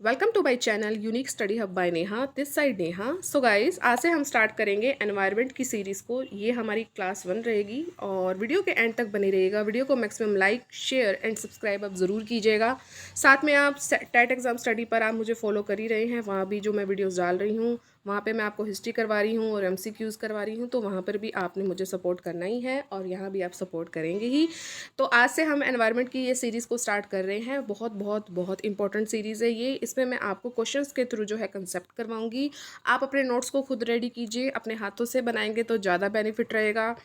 Welcome to my channel unique study hub by Neha, this side Neha. So guys, आज से हम start करेंगे environment की सीरीज़ को। ये हमारी क्लास 1 रहेगी और वीडियो के एंड तक बनी रहेगा। वीडियो को maximum like, share and subscribe आप ज़रूर कीजिएगा। साथ में आप टेट एग्ज़ाम स्टडी पर आप मुझे फॉलो कर ही रहे हैं, वहाँ भी जो मैं वीडियोज़ डाल रही हूँ वहाँ पे मैं आपको हिस्ट्री करवा रही हूँ और MCQs करवा रही हूँ, तो वहाँ पर भी आपने मुझे सपोर्ट करना ही है और यहाँ भी आप सपोर्ट करेंगे ही। तो आज से हम एनवायरनमेंट की ये सीरीज़ को स्टार्ट कर रहे हैं। बहुत बहुत बहुत इंपॉर्टेंट सीरीज़ है ये। इसमें मैं आपको क्वेश्चंस के थ्रू जो है कंसेप्ट करवाऊंगी। आप अपने नोट्स को खुद रेडी कीजिए, अपने हाथों से बनाएंगे तो ज़्यादा बेनिफिट रहेगा।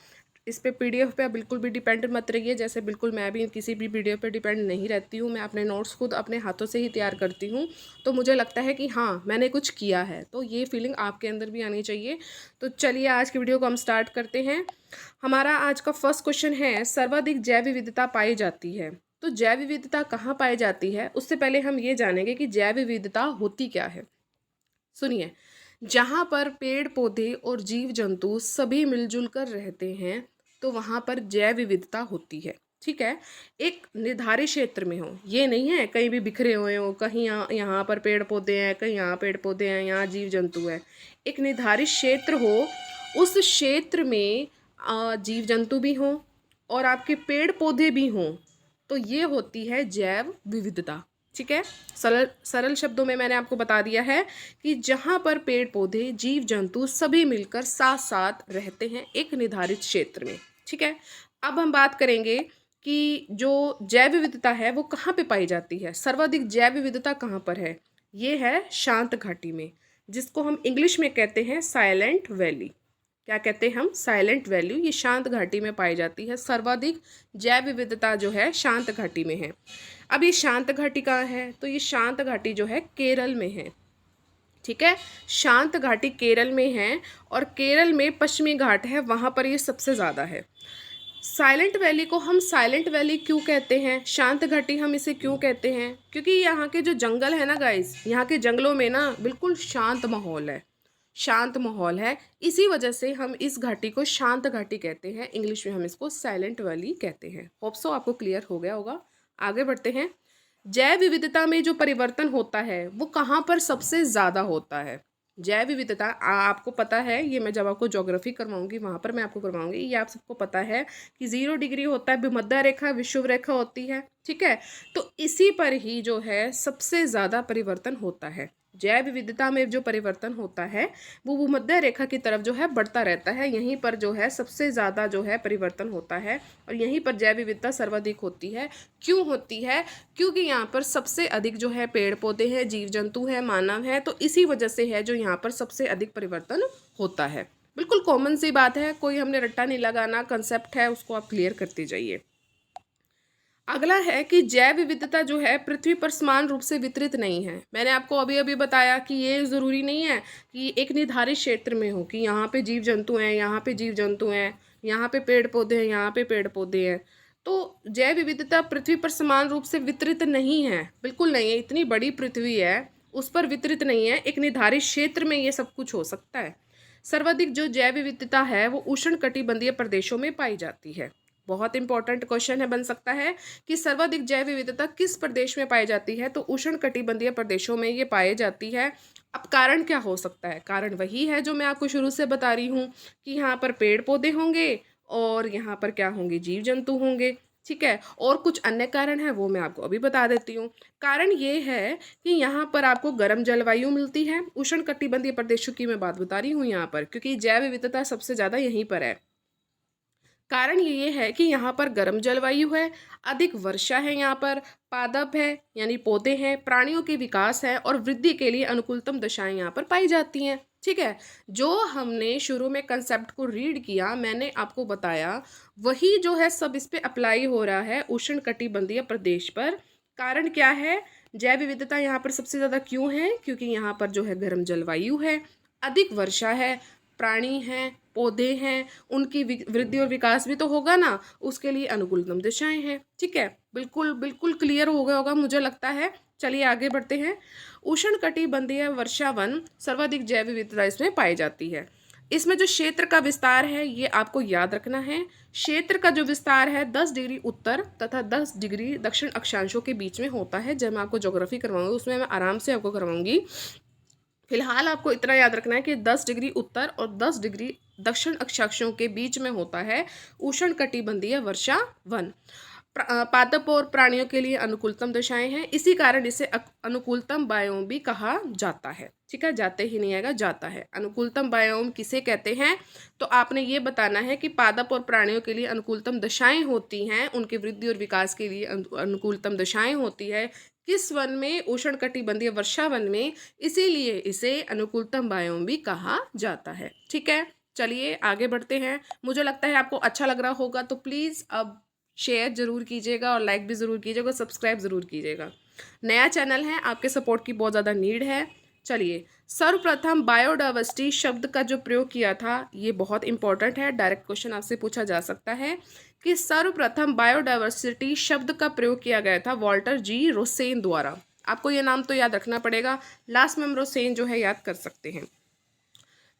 इस पे PDF पे आप बिल्कुल भी डिपेंड मत रहिए, जैसे बिल्कुल मैं भी किसी भी PDF पे डिपेंड नहीं रहती हूँ। मैं अपने नोट्स खुद अपने हाथों से ही तैयार करती हूँ, तो मुझे लगता है कि हाँ मैंने कुछ किया है, तो ये फीलिंग आपके अंदर भी आनी चाहिए। तो चलिए आज की वीडियो को हम स्टार्ट करते हैं। हमारा आज का फर्स्ट क्वेश्चन है, सर्वाधिक जैव विविधता पाई जाती है। तो जैव विविधता कहाँ पाई जाती है, उससे पहले हम ये जानेंगे कि जैव विविधता होती क्या है। सुनिए, जहाँ पर पेड़ पौधे और जीव जंतु सभी मिलजुल कर रहते हैं तो वहाँ पर जैव विविधता होती है। ठीक है, एक निर्धारित क्षेत्र में हो, ये नहीं है कहीं भी बिखरे हुए हो, कहीं यहाँ पर पेड़ पौधे हैं, कहीं यहाँ पेड़ पौधे हैं, यहाँ जीव जंतु है। एक निर्धारित क्षेत्र हो, उस क्षेत्र में जीव जंतु भी हों और आपके पेड़ पौधे भी हों, तो ये होती है जैव विविधता। ठीक है, सरल सरल शब्दों में मैंने आपको बता दिया है कि जहाँ पर पेड़ पौधे जीव जंतु सभी मिलकर साथ साथ रहते हैं एक निर्धारित क्षेत्र में। ठीक है, अब हम बात करेंगे कि जो जैव विविधता है वो कहाँ पे पाई जाती है। सर्वाधिक जैव विविधता कहाँ पर है, ये है शांत घाटी में, जिसको हम इंग्लिश में कहते हैं साइलेंट वैली। क्या कहते हैं हम, साइलेंट वैली। ये शांत घाटी में पाई जाती है। सर्वाधिक जैव विविधता जो है शांत घाटी में है। अब ये शांत घाटी कहाँ है, तो ये शांत घाटी जो है केरल में है। ठीक है, शांत घाटी केरल में है और केरल में पश्चिमी घाट है, वहाँ पर ये सबसे ज़्यादा है। साइलेंट वैली को हम साइलेंट वैली क्यों कहते हैं, शांत घाटी हम इसे क्यों कहते हैं, क्योंकि यहाँ के जो जंगल है ना गाइस, यहाँ के जंगलों में ना बिल्कुल शांत माहौल है, शांत माहौल है। इसी वजह से हम इस घाटी को शांत घाटी कहते हैं। इंग्लिश में हम इसको साइलेंट वैली कहते हैं। होप सो आपको क्लियर हो गया होगा। आगे बढ़ते हैं। जैव विविधता में जो परिवर्तन होता है वो कहाँ पर सबसे ज़्यादा होता है। जैव विविधता आपको पता है, ये मैं जब आपको ज्योग्राफी करवाऊंगी वहाँ पर मैं आपको करवाऊंगी। ये आप सबको पता है कि 0 डिग्री होता है, भूमध्य रेखा विषुव रेखा होती है। ठीक है, तो इसी पर ही जो है सबसे ज़्यादा परिवर्तन होता है। जैव विविधता में जो परिवर्तन होता है वो भूमध्य रेखा की तरफ जो है बढ़ता रहता है। यहीं पर जो है सबसे ज़्यादा जो है परिवर्तन होता है और यहीं पर जैव विविधता सर्वाधिक होती है। क्यों होती है, क्योंकि यहाँ पर सबसे अधिक जो है पेड़ पौधे हैं, जीव जंतु है, मानव है, तो इसी वजह से है जो यहाँ पर सबसे अधिक परिवर्तन होता है। बिल्कुल कॉमन सी बात है, कोई हमने रट्टा नहीं लगाना, कंसेप्ट है उसको आप क्लियर करते जाइए। अगला है कि जैव विविधता जो है पृथ्वी पर समान रूप से वितरित नहीं है। मैंने आपको अभी अभी बताया कि ये ज़रूरी नहीं है कि एक निर्धारित क्षेत्र में हो कि यहाँ पे जीव जंतु हैं, यहाँ पे जीव जंतु हैं, यहाँ पे पेड़ पौधे हैं, यहाँ पे पेड़ पौधे हैं। तो जैव विविधता पृथ्वी पर समान रूप से वितरित नहीं है, बिल्कुल नहीं है। इतनी बड़ी पृथ्वी है, उस पर वितरित नहीं है। एक निर्धारित क्षेत्र में ये सब कुछ हो सकता है। सर्वाधिक जो जैव विविधता है वो उष्णकटिबंधीय प्रदेशों में पाई जाती है। बहुत इंपॉर्टेंट क्वेश्चन है, बन सकता है कि सर्वाधिक जैव विविधता किस प्रदेश में पाई जाती है, तो उष्णकटिबंधीय प्रदेशों में ये पाई जाती है। अब कारण क्या हो सकता है, कारण वही है जो मैं आपको शुरू से बता रही हूँ कि यहाँ पर पेड़ पौधे होंगे और यहाँ पर क्या होंगे, जीव जंतु होंगे। ठीक है, और कुछ अन्य कारण है वो मैं आपको अभी बता देती हूँ। कारण ये है कि यहाँ पर आपको गर्म जलवायु मिलती है। उष्णकटिबंधीय प्रदेशों की मैं बात बता रही हूँ यहाँ पर, क्योंकि जैव विविधता सबसे ज़्यादा यहीं पर है। कारण ये है कि यहाँ पर गर्म जलवायु है, अधिक वर्षा है, यहाँ पर पादप है यानी पौधे हैं, प्राणियों के विकास है और वृद्धि के लिए अनुकूलतम दशाएं यहाँ पर पाई जाती हैं। ठीक है, जो हमने शुरू में कंसेप्ट को रीड किया, मैंने आपको बताया, वही जो है सब इस पे अप्लाई हो रहा है उष्णकटिबंधीय प्रदेश पर। कारण क्या है, जैव विविधता यहाँ पर सबसे ज़्यादा क्यों है, क्योंकि यहाँ पर जो है गर्म जलवायु है, अधिक वर्षा है, प्राणी हैं, पौधे हैं, उनकी वृद्धि और विकास भी तो होगा ना, उसके लिए अनुकूलतम दिशाएं हैं। ठीक है, बिल्कुल बिल्कुल क्लियर हो गया होगा मुझे लगता है। चलिए आगे बढ़ते हैं। उष्णकटिबंधीय वर्षावन सर्वाधिक जैव विविधता इसमें पाई जाती है। इसमें जो क्षेत्र का विस्तार है ये आपको याद रखना है। क्षेत्र का जो विस्तार है 10 डिग्री उत्तर तथा 10 डिग्री दक्षिण अक्षांशों के बीच में होता है। जब मैं आपको ज्योग्राफी करवाऊंगी उसमें मैं आराम से आपको करवाऊंगी। फिलहाल आपको इतना याद रखना है कि 10 डिग्री उत्तर और 10 डिग्री दक्षिण अक्षांशों के बीच में होता है उष्णकटिबंधीय वर्षा वन। पादप और प्राणियों के लिए अनुकूलतम दशाएं हैं, इसी कारण इसे अनुकूलतम बायोम भी कहा जाता है। ठीक है, जाते ही नहीं आएगा, जाता है। अनुकूलतम बायोम किसे कहते हैं, तो आपने ये बताना है कि पादप और प्राणियों के लिए अनुकूलतम दशाएं होती हैं, उनके वृद्धि और विकास के लिए अनुकूलतम दशाएं होती है किस वन में, उष्णकटिबंधीय वर्षा वन में, इसीलिए इसे अनुकूलतम बायोम भी कहा जाता है। ठीक है, चलिए आगे बढ़ते हैं। मुझे लगता है आपको अच्छा लग रहा होगा, तो प्लीज़ अब शेयर ज़रूर कीजिएगा और लाइक भी ज़रूर कीजिएगा, सब्सक्राइब ज़रूर कीजिएगा। नया चैनल है, आपके सपोर्ट की बहुत ज़्यादा नीड है। चलिए, सर्वप्रथम बायोडाइवर्सिटी शब्द का जो प्रयोग किया था ये बहुत इंपॉर्टेंट है, डायरेक्ट क्वेश्चन आपसे पूछा जा सकता है कि सर्वप्रथम बायोडाइवर्सिटी शब्द का प्रयोग किया गया था वॉल्टर जी रोसेन द्वारा। आपको ये नाम तो याद रखना पड़ेगा, लास्ट में हम रोसेन जो है याद कर सकते हैं।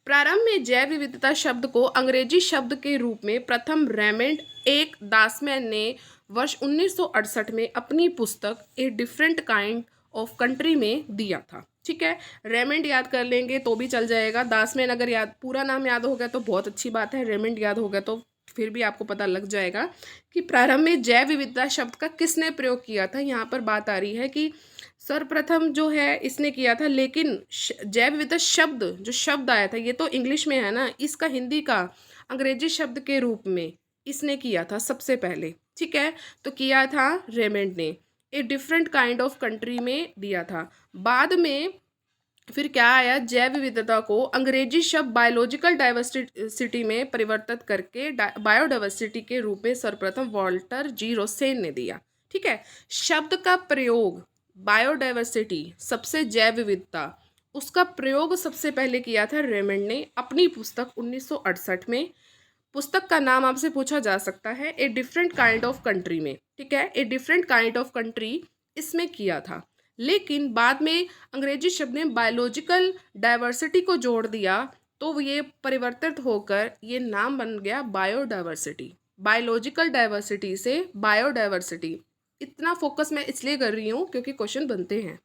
प्रारंभ में जैव विविधता शब्द को अंग्रेजी शब्द के रूप में प्रथम रेमंड एक दासमैन ने वर्ष 1968 में अपनी पुस्तक a different kind of country में दिया था। ठीक है, रेमंड याद कर लेंगे तो भी चल जाएगा, दासमैन अगर याद पूरा नाम याद हो गया तो बहुत अच्छी बात है, रेमंड याद हो गया तो फिर भी आपको पता लग जाएगा कि प्रारंभ में जैव विविधता शब्द का किसने प्रयोग किया था। यहाँ पर बात आ रही है कि सर्वप्रथम जो है इसने किया था, लेकिन जैव विविधता शब्द जो शब्द आया था ये तो इंग्लिश में है ना, इसका हिंदी का अंग्रेजी शब्द के रूप में इसने किया था सबसे पहले। ठीक है, तो किया था रेमंड ने, a different kind of country में दिया था। बाद में फिर क्या आया, जैव विविधता को अंग्रेजी शब्द बायोलॉजिकल डाइवर्सिटी में परिवर्तित करके बायोडाइवर्सिटी के रूप में सर्वप्रथम वॉल्टर जी रोसेन ने दिया। ठीक है, शब्द का प्रयोग बायोडाइवर्सिटी सबसे जैव विविधता, उसका प्रयोग सबसे पहले किया था रेमंड ने अपनी पुस्तक 1968 में। पुस्तक का नाम आपसे पूछा जा सकता है a different kind of country में। ठीक है, a different kind of country इसमें किया था, लेकिन बाद में अंग्रेजी शब्द ने बायोलॉजिकल डाइवर्सिटी को जोड़ दिया तो ये परिवर्तित होकर ये नाम बन गया बायोडाइवर्सिटी। बायोलॉजिकल डाइवर्सिटी से बायोडाइवर्सिटी, इतना फोकस मैं इसलिए कर रही हूँ क्योंकि क्वेश्चन बनते हैं।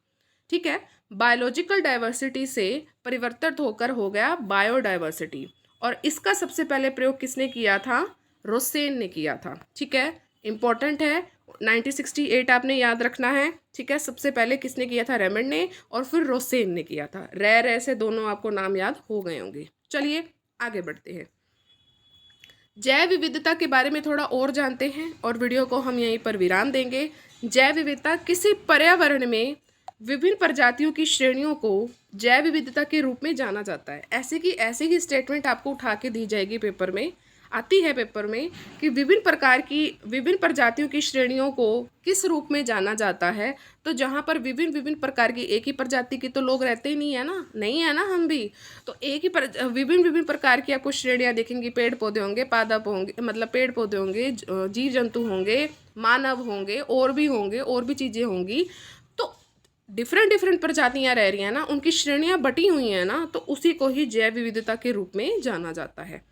ठीक है, बायोलॉजिकल डाइवर्सिटी से परिवर्तित होकर हो गया बायोडाइवर्सिटी, और इसका सबसे पहले प्रयोग किसने किया था, रोसेन ने किया था। ठीक है, इंपॉर्टेंट है, 1968 आपने याद रखना है। ठीक है, सबसे पहले किसने किया था, रेमंड ने, और फिर रोसेन ने किया था। रे से दोनों आपको नाम याद हो गए होंगे। चलिए आगे बढ़ते हैं, जैव विविधता के बारे में थोड़ा और जानते हैं और वीडियो को हम यहीं पर विराम देंगे। जैव विविधता किसी पर्यावरण में विभिन्न प्रजातियों की श्रेणियों को जैव विविधता के रूप में जाना जाता है। ऐसी ही स्टेटमेंट आपको उठा के दी जाएगी, पेपर में आती है, पेपर में कि विभिन्न प्रजातियों की श्रेणियों को किस रूप में जाना जाता है। तो जहाँ पर विभिन्न प्रकार की, एक ही प्रजाति के तो लोग रहते ही नहीं है ना, नहीं है ना, हम भी तो एक ही विभिन्न प्रकार की आपको श्रेणियाँ दिखेंगी। पेड़ पौधे होंगे, पादप होंगे, मतलब पेड़ पौधे होंगे, जीव जंतु होंगे, मानव होंगे, और भी चीज़ें होंगी। तो डिफरेंट प्रजातियाँ रह रही हैं ना, उनकी श्रेणियाँ बटी हुई हैं ना, तो उसी को ही जैव विविधता के रूप में जाना जाता है।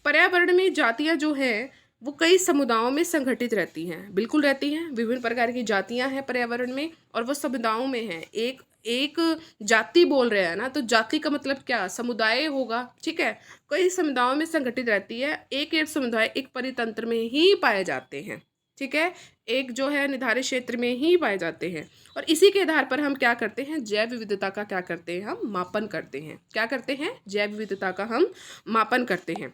पर्यावरण में जातियाँ जो है वो कई समुदायों में संगठित रहती हैं, बिल्कुल रहती हैं। विभिन्न प्रकार की जातियाँ हैं पर्यावरण में और वो समुदायों में हैं। एक जाति बोल रहे हैं ना, तो जाति का मतलब क्या, समुदाय होगा। ठीक है, कई समुदायों में संगठित रहती है, एक समुदाय एक परितंत्र में ही पाए जाते हैं। ठीक है, एक जो है निर्धारित क्षेत्र में ही पाए जाते हैं, और इसी के आधार पर हम क्या करते हैं, जैव विविधता का क्या करते हैं, हम मापन करते हैं। क्या करते हैं, जैव विविधता का हम मापन करते हैं।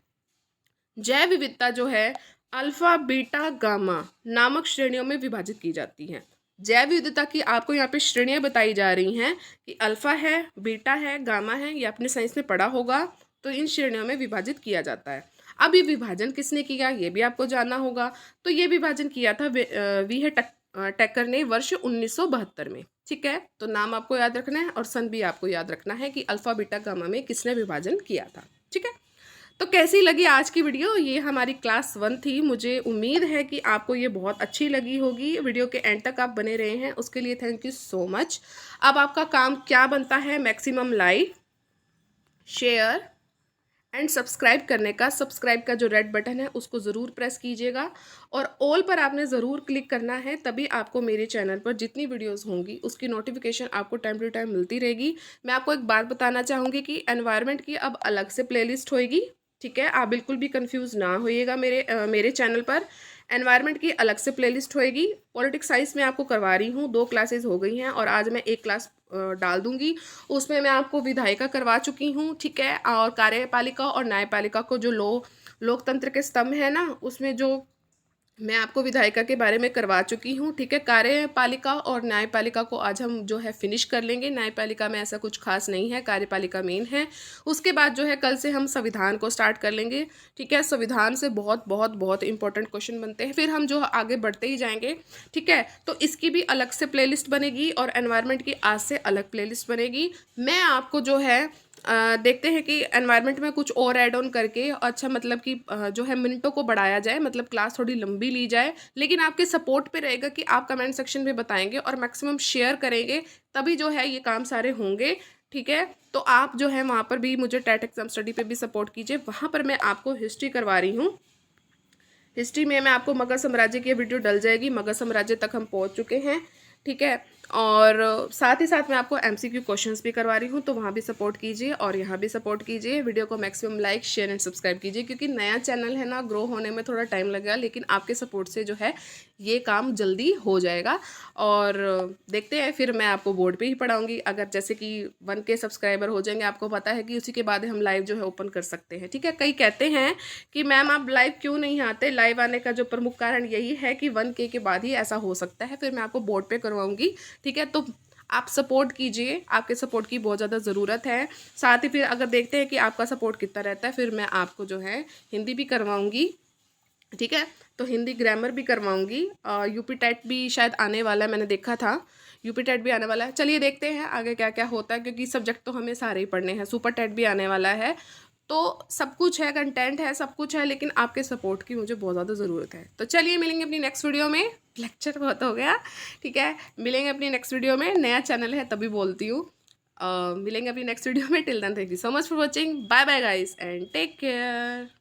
जैव विविधता जो है अल्फा, बीटा, गामा नामक श्रेणियों में विभाजित की जाती है। जैव विविधता की आपको यहाँ पे श्रेणियाँ बताई जा रही हैं कि अल्फा है, बीटा है, गामा है, ये आपने साइंस में पढ़ा होगा। तो इन श्रेणियों में विभाजित किया जाता है। अब ये विभाजन किसने किया, ये भी आपको जानना होगा। तो ये विभाजन किया था वी है टेकर ने वर्ष 1972 में। ठीक है, तो नाम आपको याद रखना है और सन भी आपको याद रखना है कि अल्फा, बीटा, गामा में किसने विभाजन किया था। ठीक है, तो कैसी लगी आज की वीडियो, ये हमारी क्लास 1 थी। मुझे उम्मीद है कि आपको ये बहुत अच्छी लगी होगी। वीडियो के एंड तक आप बने रहे हैं, उसके लिए थैंक यू सो मच। अब आपका काम क्या बनता है, maximum like, share and subscribe का जो रेड बटन है उसको ज़रूर प्रेस कीजिएगा और ऑल पर आपने ज़रूर क्लिक करना है, तभी आपको मेरे चैनल पर जितनी वीडियोस होंगी उसकी नोटिफिकेशन आपको टाइम टू टाइम मिलती रहेगी। मैं आपको एक बात बताना चाहूँगी कि एनवायरनमेंट की अब अलग से प्लेलिस्ट होएगी, ठीक है। आप बिल्कुल भी कंफ्यूज ना होइएगा, मेरे चैनल पर एनवायरनमेंट की अलग से प्लेलिस्ट होएगी। पॉलिटिक्स साइंस में आपको करवा रही हूँ, 2 क्लासेस हो गई हैं और आज मैं एक क्लास डाल दूंगी। उसमें मैं आपको विधायिका करवा चुकी हूँ, ठीक है। और कार्यपालिका और न्यायपालिका को जो लोकतंत्र के स्तंभ है ना, उसमें जो मैं आपको विधायिका के बारे में करवा चुकी हूँ, ठीक है। कार्यपालिका और न्यायपालिका को आज हम जो है फिनिश कर लेंगे। न्यायपालिका में ऐसा कुछ खास नहीं है, कार्यपालिका मेन है। उसके बाद जो है कल से हम संविधान को स्टार्ट कर लेंगे, ठीक है। संविधान से बहुत बहुत बहुत इंपॉर्टेंट क्वेश्चन बनते हैं, फिर हम जो आगे बढ़ते ही जाएंगे, ठीक है। तो इसकी भी अलग से प्लेलिस्ट बनेगी और एनवायरनमेंट की आज से अलग प्लेलिस्ट बनेगी। मैं आपको जो है देखते हैं कि एनवायरनमेंट में कुछ और ऐड ऑन करके, अच्छा मतलब कि जो है मिनटों को बढ़ाया जाए, मतलब क्लास थोड़ी लंबी ली जाए, लेकिन आपके सपोर्ट पे रहेगा कि आप कमेंट सेक्शन में बताएंगे और मैक्सिमम शेयर करेंगे, तभी जो है ये काम सारे होंगे, ठीक है। तो आप जो है वहाँ पर भी मुझे टेट एग्जाम स्टडी पे भी सपोर्ट कीजिए। वहाँ पर मैं आपको हिस्ट्री करवा रही हूँ। हिस्ट्री में मैं आपको मगध साम्राज्य की वीडियो डल जाएगी, मगध साम्राज्य तक हम पहुँच चुके हैं, ठीक है। और साथ ही साथ मैं आपको एमसीक्यू क्वेश्चंस भी करवा रही हूँ, तो वहाँ भी सपोर्ट कीजिए और यहाँ भी सपोर्ट कीजिए। वीडियो को maximum like share and subscribe कीजिए, क्योंकि नया चैनल है ना, ग्रो होने में थोड़ा टाइम लगेगा, लेकिन आपके सपोर्ट से जो है ये काम जल्दी हो जाएगा। और देखते हैं, फिर मैं आपको बोर्ड पे ही पढ़ाऊँगी। अगर जैसे कि 1K सब्सक्राइबर हो जाएंगे, आपको पता है कि उसी के बाद हम लाइव जो है ओपन कर सकते हैं, ठीक है। कई कहते हैं कि मैम आप लाइव क्यों नहीं आते, लाइव आने का जो प्रमुख कारण यही है कि 1K के बाद ही ऐसा हो सकता है, फिर मैं आपको बोर्ड पे करवाऊंगी, ठीक है। तो आप सपोर्ट कीजिए, आपके सपोर्ट की बहुत ज़्यादा ज़रूरत है। साथ ही फिर अगर देखते हैं कि आपका सपोर्ट कितना रहता है, फिर मैं आपको जो है हिंदी भी करवाऊंगी, ठीक है। तो हिंदी ग्रामर भी करवाऊंगी। यूपी टेट भी शायद आने वाला है, मैंने देखा था यूपी टेट भी आने वाला है। चलिए देखते हैं आगे क्या क्या होता है, क्योंकि सब्जेक्ट तो हमें सारे ही पढ़ने हैं। सुपर टेट भी आने वाला है, तो सब कुछ है, कंटेंट है, सब कुछ है, लेकिन आपके सपोर्ट की मुझे बहुत ज़्यादा ज़रूरत है। तो चलिए मिलेंगे अपनी नेक्स्ट वीडियो में। लेक्चर बहुत हो गया, ठीक है। मिलेंगे अपनी नेक्स्ट वीडियो में, नया चैनल है तभी बोलती हूँ। मिलेंगे अपनी नेक्स्ट वीडियो में। Till then thank you so much for watching, bye bye guys and take care.